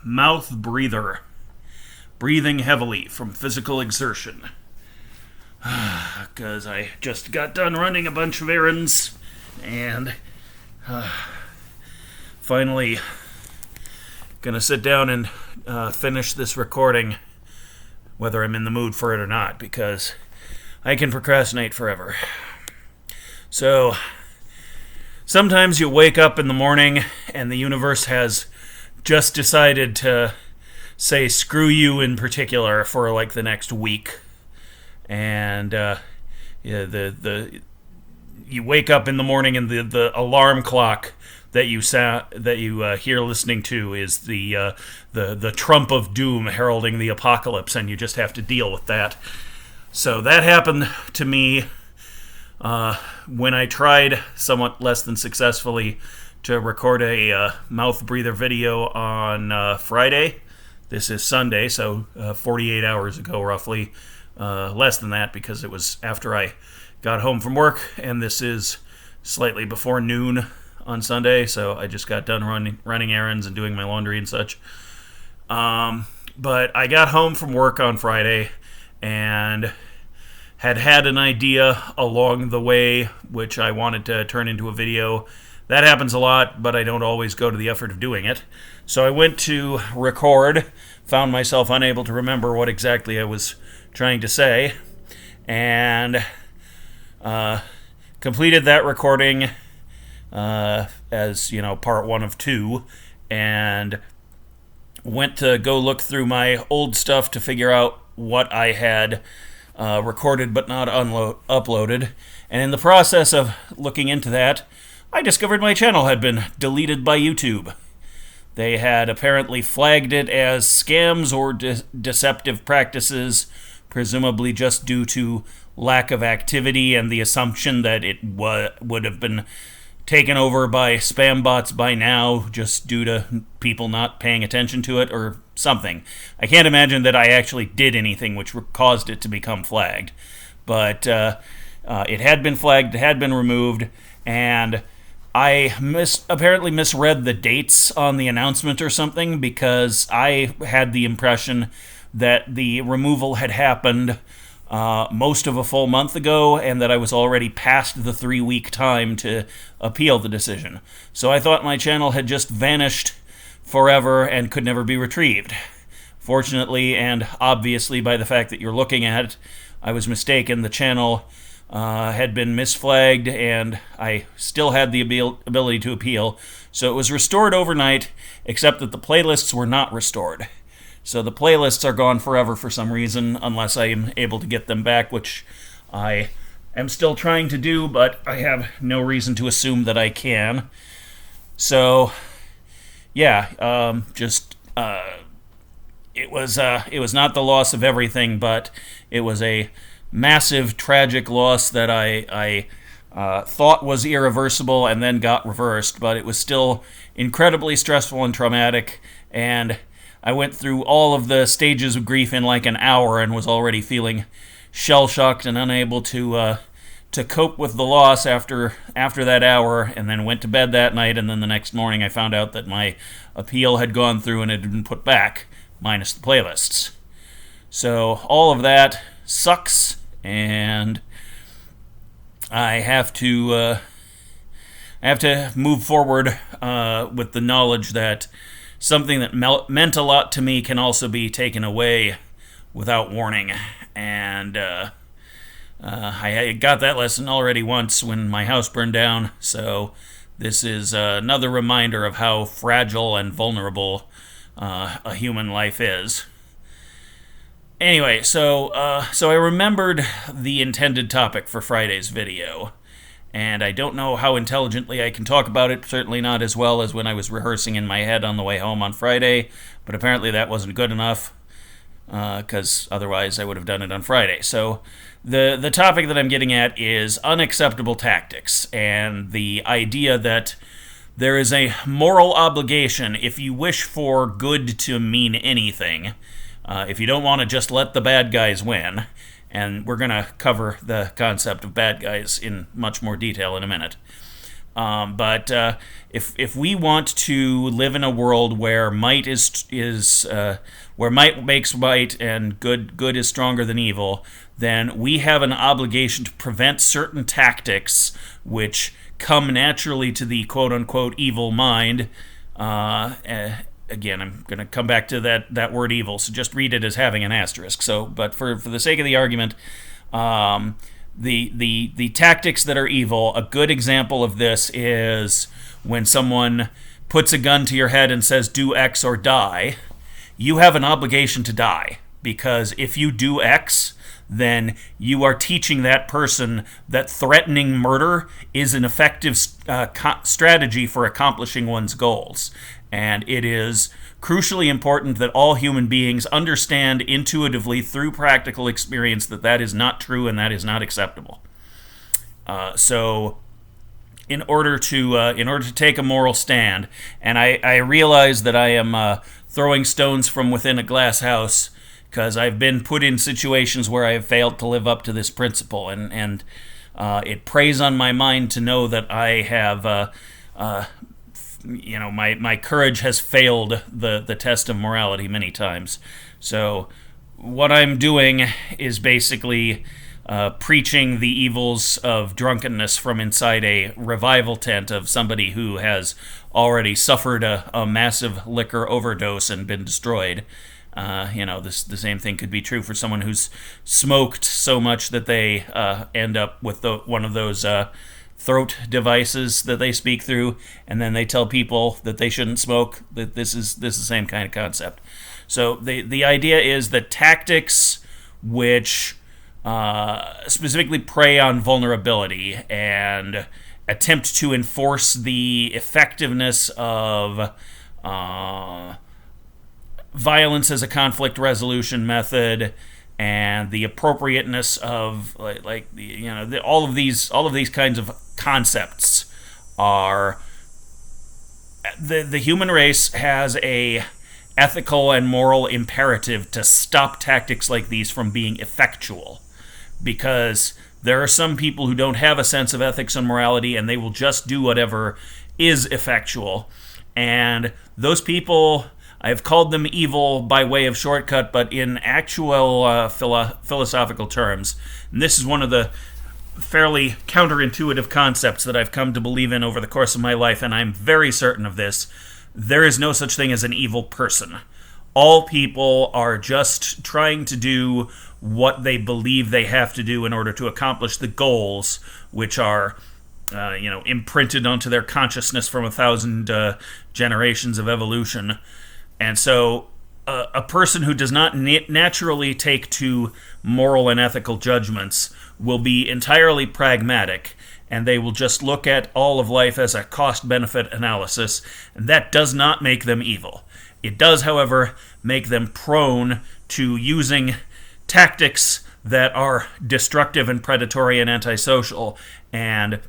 mouth breather. Breathing heavily from physical exertion. Because I just got done running a bunch of errands and finally gonna sit down and finish this recording, whether I'm in the mood for it or not, because I can procrastinate forever. So, sometimes you wake up in the morning and the universe has just decided to say screw you in particular for like the next week. And you wake up in the morning and the alarm clock that you hear listening to is the trump of doom heralding the apocalypse, and you just have to deal with that. So that happened to me when I tried, somewhat less than successfully, to record a mouth breather video on Friday. This is Sunday, so 48 hours ago roughly. Less than that because it was after I got home from work, and this is slightly before noon on Sunday, so I just got done running errands and doing my laundry and such. But I got home from work on Friday and had an idea along the way which I wanted to turn into a video. That happens a lot, but I don't always go to the effort of doing it. So I went to record, found myself unable to remember what exactly I was trying to say, and completed that recording as, part one of two, and went to go look through my old stuff to figure out what I had recorded but not uploaded. And in the process of looking into that, I discovered my channel had been deleted by YouTube. They had apparently flagged it as scams or deceptive practices, presumably just due to lack of activity and the assumption that it would have been taken over by spam bots by now, just due to people not paying attention to it or something. I can't imagine that I actually did anything which caused it to become flagged. But it had been flagged, it had been removed, and I apparently misread the dates on the announcement or something, because I had the impression that the removal had happened most of a full month ago, and that I was already past the 3-week time to appeal the decision. So I thought my channel had just vanished forever and could never be retrieved. Fortunately, and obviously by the fact that you're looking at it, I was mistaken. The channel had been misflagged, and I still had the ability to appeal. So it was restored overnight, except that the playlists were not restored. So the playlists are gone forever for some reason, unless I am able to get them back, which I am still trying to do, but I have no reason to assume that I can. So, yeah, it was not the loss of everything, but it was a massive, tragic loss that I thought was irreversible and then got reversed, but it was still incredibly stressful and traumatic, and I went through all of the stages of grief in like an hour and was already feeling shell-shocked and unable to cope with the loss after that hour, and then went to bed that night, and then the next morning I found out that my appeal had gone through and it had been put back, minus the playlists. So all of that sucks, and I have to move forward with the knowledge that something that meant a lot to me can also be taken away without warning. And I got that lesson already once when my house burned down, so this is another reminder of how fragile and vulnerable a human life is. Anyway, so I remembered the intended topic for Friday's video, and I don't know how intelligently I can talk about it, certainly not as well as when I was rehearsing in my head on the way home on Friday, but apparently that wasn't good enough, because otherwise I would have done it on Friday. So the topic that I'm getting at is unacceptable tactics, and the idea that there is a moral obligation, if you wish for good to mean anything, if you don't want to just let the bad guys win, and we're going to cover the concept of bad guys in much more detail in a minute. But if we want to live in a world where might is where might makes right and good is stronger than evil, then we have an obligation to prevent certain tactics which come naturally to the quote unquote evil mind. Again, I'm going to come back to that word evil, so just read it as having an asterisk. So, but for the sake of the argument, the tactics that are evil, a good example of this is when someone puts a gun to your head and says, do X or die. You have an obligation to die, because if you do X, then you are teaching that person that threatening murder is an effective strategy for accomplishing one's goals. And it is crucially important that all human beings understand intuitively through practical experience that is not true and that is not acceptable. So in order to take a moral stand, and I realize that I am throwing stones from within a glass house, because I've been put in situations where I have failed to live up to this principle, and it preys on my mind to know that I have, my courage has failed the test of morality many times. So what I'm doing is basically preaching the evils of drunkenness from inside a revival tent of somebody who has already suffered a massive liquor overdose and been destroyed. The same thing could be true for someone who's smoked so much that they end up with one of those throat devices that they speak through, and then they tell people that they shouldn't smoke. That this is the same kind of concept. So the idea is that tactics which specifically prey on vulnerability and attempt to enforce the effectiveness of violence as a conflict resolution method, and the appropriateness of all of these kinds of concepts are the human race has a ethical and moral imperative to stop tactics like these from being effectual, because there are some people who don't have a sense of ethics and morality, and they will just do whatever is effectual, and those people, I've called them evil by way of shortcut, but in actual philosophical terms, and this is one of the fairly counterintuitive concepts that I've come to believe in over the course of my life, and I'm very certain of this, there is no such thing as an evil person. All people are just trying to do what they believe they have to do in order to accomplish the goals, which are imprinted onto their consciousness from 1,000 generations of evolution. And so a person who does not naturally take to moral and ethical judgments will be entirely pragmatic, and they will just look at all of life as a cost-benefit analysis, and that does not make them evil. It does, however, make them prone to using tactics that are destructive and predatory and antisocial, and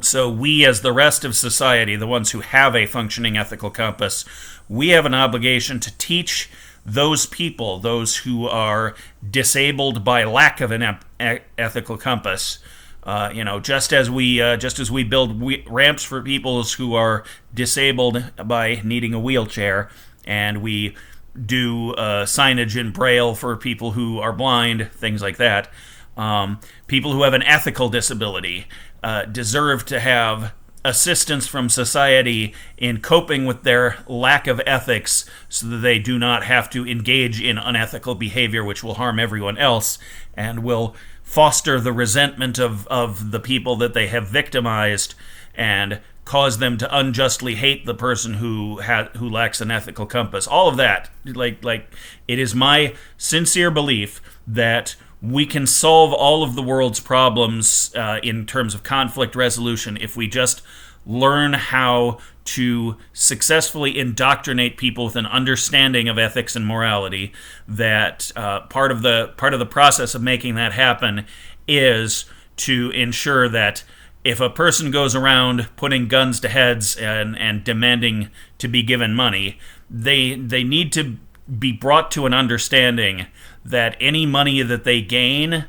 so we, as the rest of society, the ones who have a functioning ethical compass, we have an obligation to teach those people, those who are disabled by lack of an ethical compass, just as we build ramps for people who are disabled by needing a wheelchair, and we do signage in Braille for people who are blind, things like that. People who have an ethical disability deserve to have assistance from society in coping with their lack of ethics so that they do not have to engage in unethical behavior which will harm everyone else and will foster the resentment of the people that they have victimized and cause them to unjustly hate the person who lacks an ethical compass. All of that, it is my sincere belief that we can solve all of the world's problems in terms of conflict resolution if we just learn how to successfully indoctrinate people with an understanding of ethics and morality. That part of the process of making that happen is to ensure that if a person goes around putting guns to heads and demanding to be given money, they need to be brought to an understanding that any money that they gain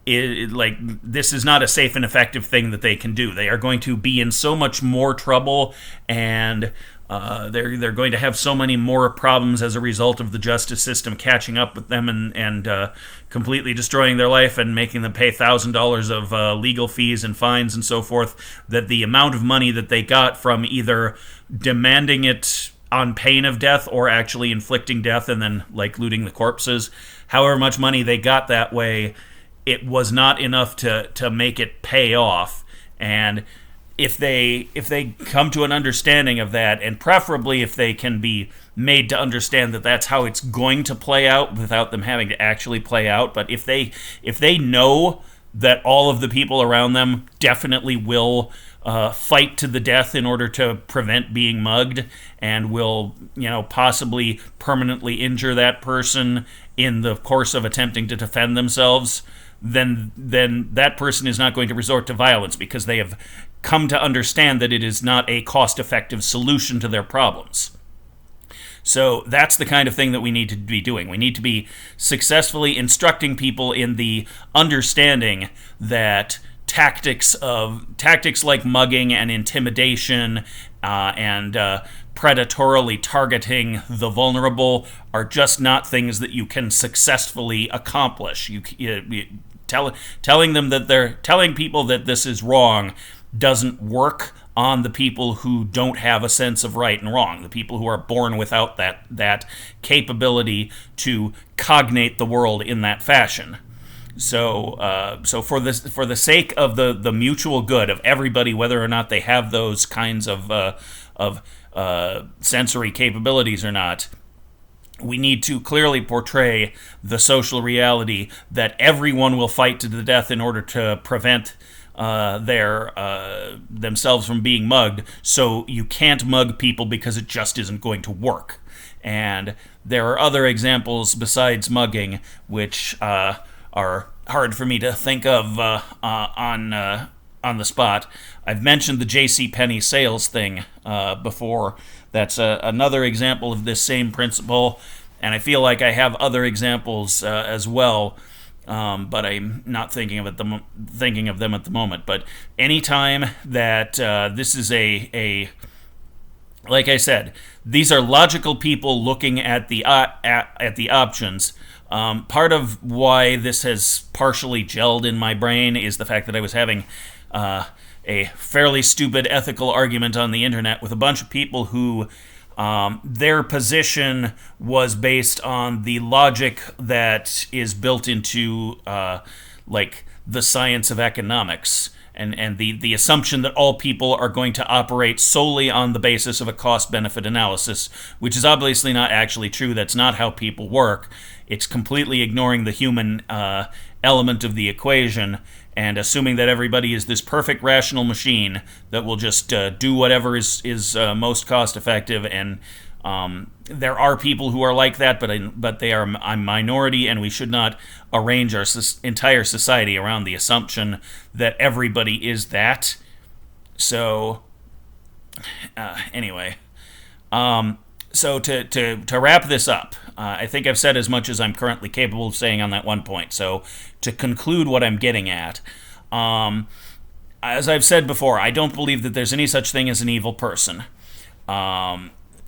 like, this is not a safe and effective thing that they can do. They are going to be in so much more trouble, and they're going to have so many more problems as a result of the justice system catching up with them and completely destroying their life and making them pay $1,000 of legal fees and fines and so forth, that the amount of money that they got from either demanding it on pain of death or actually inflicting death and then, like, looting the corpses, however much money they got that way, it was not enough to make it pay off. And if they come to an understanding of that, and preferably if they can be made to understand that that's how it's going to play out without them having to actually play out, but if they know that all of the people around them definitely will fight to the death in order to prevent being mugged, and will, possibly permanently injure that person in the course of attempting to defend themselves, then that person is not going to resort to violence, because they have come to understand that it is not a cost-effective solution to their problems. So that's the kind of thing that we need to be doing. We need to be successfully instructing people in the understanding that tactics like mugging and intimidation and predatorily targeting the vulnerable are just not things that you can successfully accomplish. Telling people that this is wrong doesn't work on the people who don't have a sense of right and wrong, the people who are born without that capability to cognate the world in that fashion. So for the sake of the mutual good of everybody, whether or not they have those kinds of sensory capabilities or not, we need to clearly portray the social reality that everyone will fight to the death in order to prevent themselves from being mugged. So you can't mug people because it just isn't going to work. And there are other examples besides mugging which are hard for me to think of on the spot. I've mentioned the JCPenney sales thing before. That's another example of this same principle, and I feel like I have other examples as well, but I'm not thinking of them at the moment. But anytime that this is like I said, these are logical people looking at the options. Part of why this has partially gelled in my brain is the fact that I was having a fairly stupid ethical argument on the internet with a bunch of people who their position was based on the logic that is built into like the science of economics, and the assumption that all people are going to operate solely on the basis of a cost-benefit analysis, which is obviously not actually true. That's not how people work. It's completely ignoring the human element of the equation and assuming that everybody is this perfect rational machine that will just do whatever is most cost-effective. And there are people who are like that, but they are a minority, and we should not arrange our entire society around the assumption that everybody is that. So, anyway, so to wrap this up, I think I've said as much as I'm currently capable of saying on that one point. So to conclude what I'm getting at, as I've said before, I don't believe that there's any such thing as an evil person.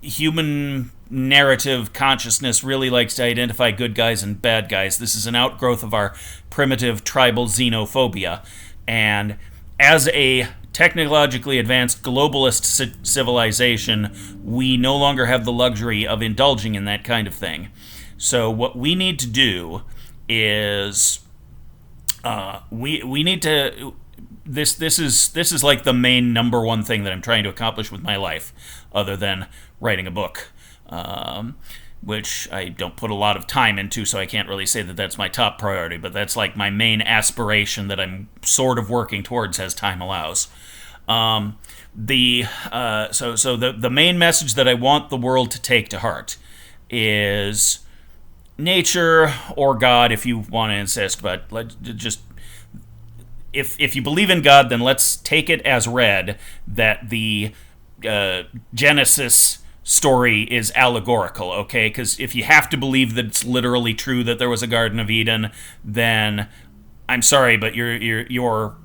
Human narrative consciousness really likes to identify good guys and bad guys. This is an outgrowth of our primitive tribal xenophobia. And as a technologically advanced globalist civilization, we no longer have the luxury of indulging in that kind of thing. So what we need to do is we need to this is like the main number one thing that I'm trying to accomplish with my life, other than writing a book, which I don't put a lot of time into, so I can't really say that that's my top priority, but that's like my main aspiration that I'm sort of working towards as time allows. So the main message that I want the world to take to heart is nature, or God if you want to insist, but if you believe in God, then let's take it as read that the Genesis story is allegorical, okay? Because if you have to believe that it's literally true that there was a Garden of Eden, then I'm sorry, but your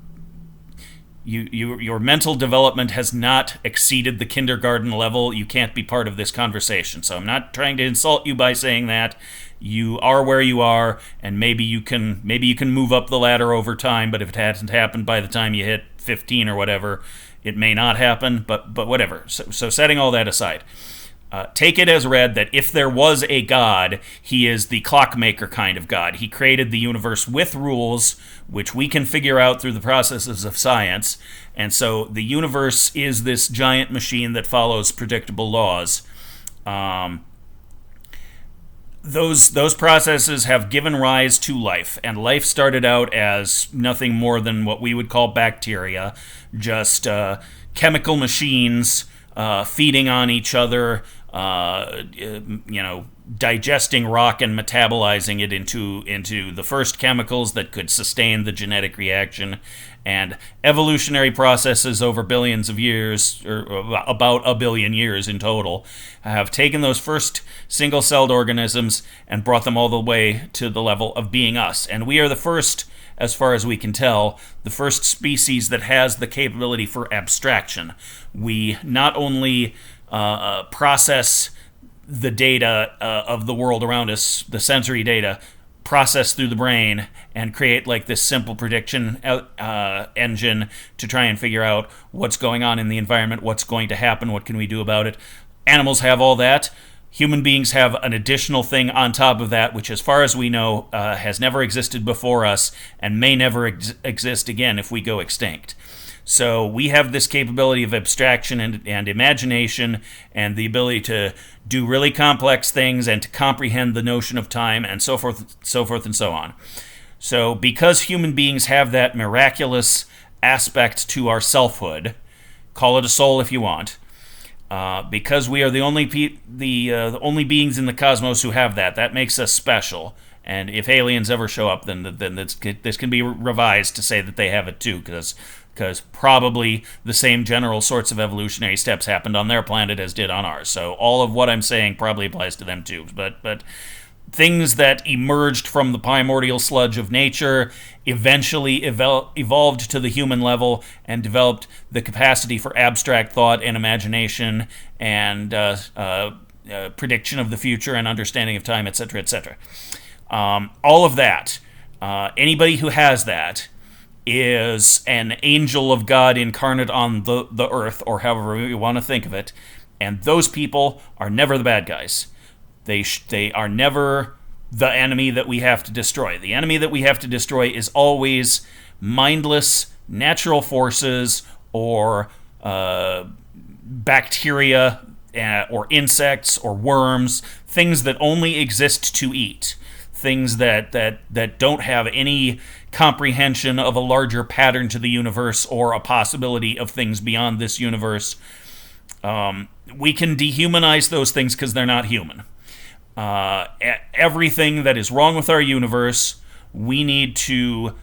mental development has not exceeded the kindergarten level. You can't be part of this conversation. So I'm not trying to insult you by saying that. You are where you are, and maybe you can move up the ladder over time. But if it hasn't happened by the time you hit 15 or whatever, it may not happen. But whatever. So setting all that aside. Take it as read that if there was a God, he is the clockmaker kind of God. He created the universe with rules, which we can figure out through the processes of science. And so the universe is this giant machine that follows predictable laws. Those processes have given rise to life, and life started out as nothing more than what we would call bacteria, just chemical machines feeding on each other, digesting rock and metabolizing it into the first chemicals that could sustain the genetic reaction. And evolutionary processes over billions of years, or about a billion years in total, have taken those first single-celled organisms and brought them all the way to the level of being us. And we are the first, as far as we can tell, the first species that has the capability for abstraction. We not only process the data of the world around us, the sensory data, process through the brain and create like this simple prediction engine to try and figure out what's going on in the environment, what's going to happen, what can we do about it. Animals have all that. Human beings have an additional thing on top of that, which as far as we know has never existed before us and may never exist again if we go extinct. So we have this capability of abstraction and imagination and the ability to do really complex things and to comprehend the notion of time and so forth and so on. So because human beings have that miraculous aspect to our selfhood, call it a soul if you want, because we are the only only beings in the cosmos who have that makes us special. And if aliens ever show up, then this can be revised to say that they have it too, because probably the same general sorts of evolutionary steps happened on their planet as did on ours. So all of what I'm saying probably applies to them too. But things that emerged from the primordial sludge of nature eventually evolved to the human level and developed the capacity for abstract thought and imagination and prediction of the future and understanding of time, etc., etc. All of that, anybody who has that is an angel of God incarnate on the earth, or however you want to think of it, and those people are never the bad guys. They are never the enemy that we have to destroy. The enemy that we have to destroy is always mindless natural forces or bacteria or insects or worms, things that only exist to eat, things that don't have any comprehension of a larger pattern to the universe or a possibility of things beyond this universe. We can dehumanize those things because they're not human. Everything that is wrong with our universe, we need to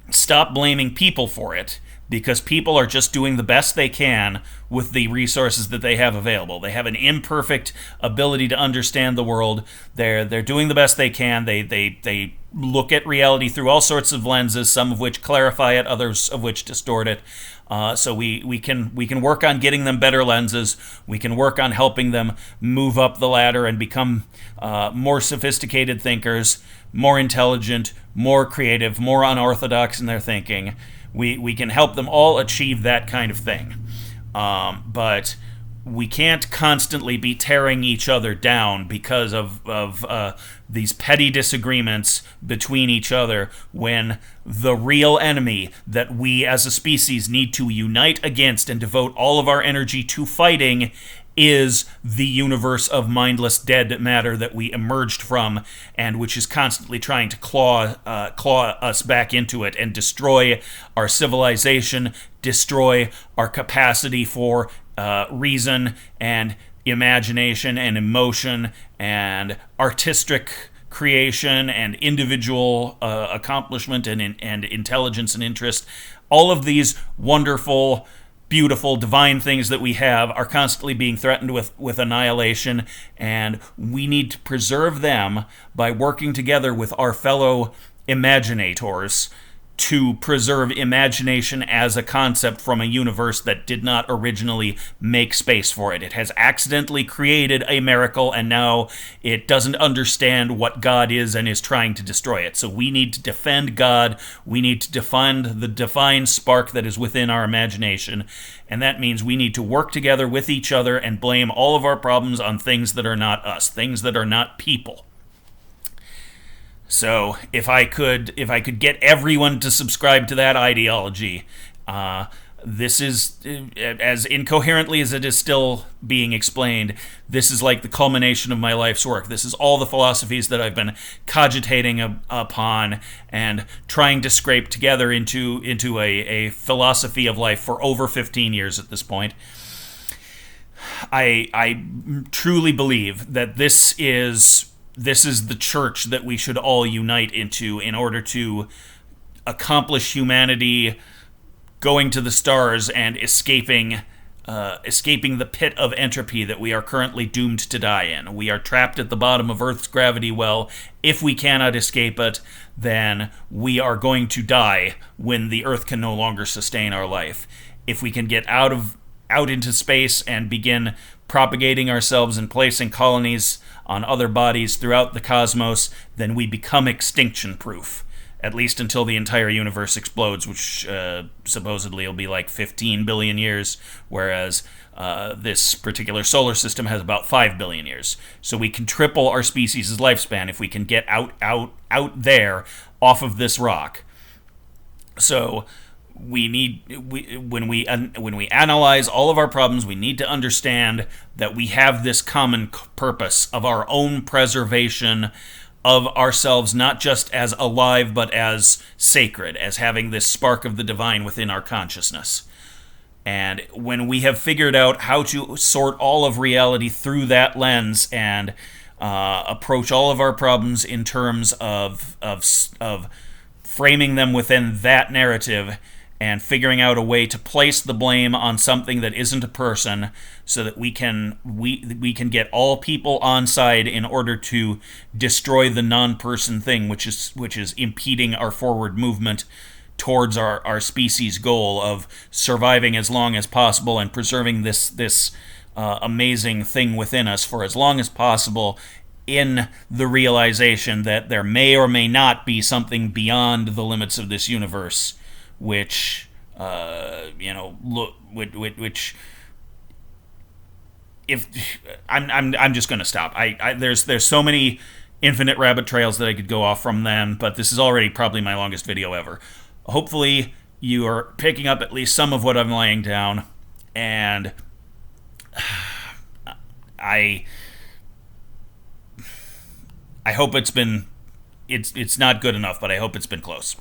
stop blaming people for it, because people are just doing the best they can with the resources that they have available. They have an imperfect ability to understand the world. They're doing the best they can. They look at reality through all sorts of lenses, some of which clarify it, others of which distort it. So we can work on getting them better lenses. We can work on helping them move up the ladder and become more sophisticated thinkers, more intelligent, more creative, more unorthodox in their thinking. We can help them all achieve that kind of thing. But we can't constantly be tearing each other down because of these petty disagreements between each other, when the real enemy that we as a species need to unite against and devote all of our energy to fighting is the universe of mindless dead matter that we emerged from, and which is constantly trying to claw us back into it and destroy our civilization, destroy our capacity for reason and imagination and emotion and artistic creation and individual accomplishment and intelligence and interest. All of these wonderful, beautiful, divine things that we have are constantly being threatened with annihilation, and we need to preserve them by working together with our fellow imaginators to preserve imagination as a concept from a universe that did not originally make space for it. It has accidentally created a miracle, and now it doesn't understand what God is and is trying to destroy it. So we need to defend God. We need to defend the divine spark that is within our imagination. And that means we need to work together with each other and blame all of our problems on things that are not us, things that are not people. So if I could get everyone to subscribe to that ideology, this is, as incoherently as it is still being explained, this is like the culmination of my life's work. This is all the philosophies that I've been cogitating upon and trying to scrape together into a philosophy of life for over 15 years at this point. I truly believe that this is the church that we should all unite into in order to accomplish humanity going to the stars and escaping the pit of entropy that we are currently doomed to die in. We are trapped at the bottom of Earth's gravity well. If we cannot escape it, then we are going to die when the Earth can no longer sustain our life. If we can get out into space and begin propagating ourselves and placing colonies on other bodies throughout the cosmos, then we become extinction-proof, at least until the entire universe explodes, which supposedly will be like 15 billion years, whereas this particular solar system has about 5 billion years. So we can triple our species' lifespan if we can get out there off of this rock. So when we analyze all of our problems, we need to understand that we have this common purpose of our own preservation of ourselves, not just as alive, but as sacred, as having this spark of the divine within our consciousness. And when we have figured out how to sort all of reality through that lens and approach all of our problems in terms of framing them within that narrative, and figuring out a way to place the blame on something that isn't a person, so that we can get all people on side in order to destroy the non-person thing, which is impeding our forward movement towards our species' goal of surviving as long as possible and preserving this amazing thing within us for as long as possible, in the realization that there may or may not be something beyond the limits of this universe, which if I'm just going to stop. There's so many infinite rabbit trails that I could go off from them, but this is already probably my longest video ever. Hopefully you are picking up at least some of what I'm laying down, and I hope it's not good enough, but I hope it's been close.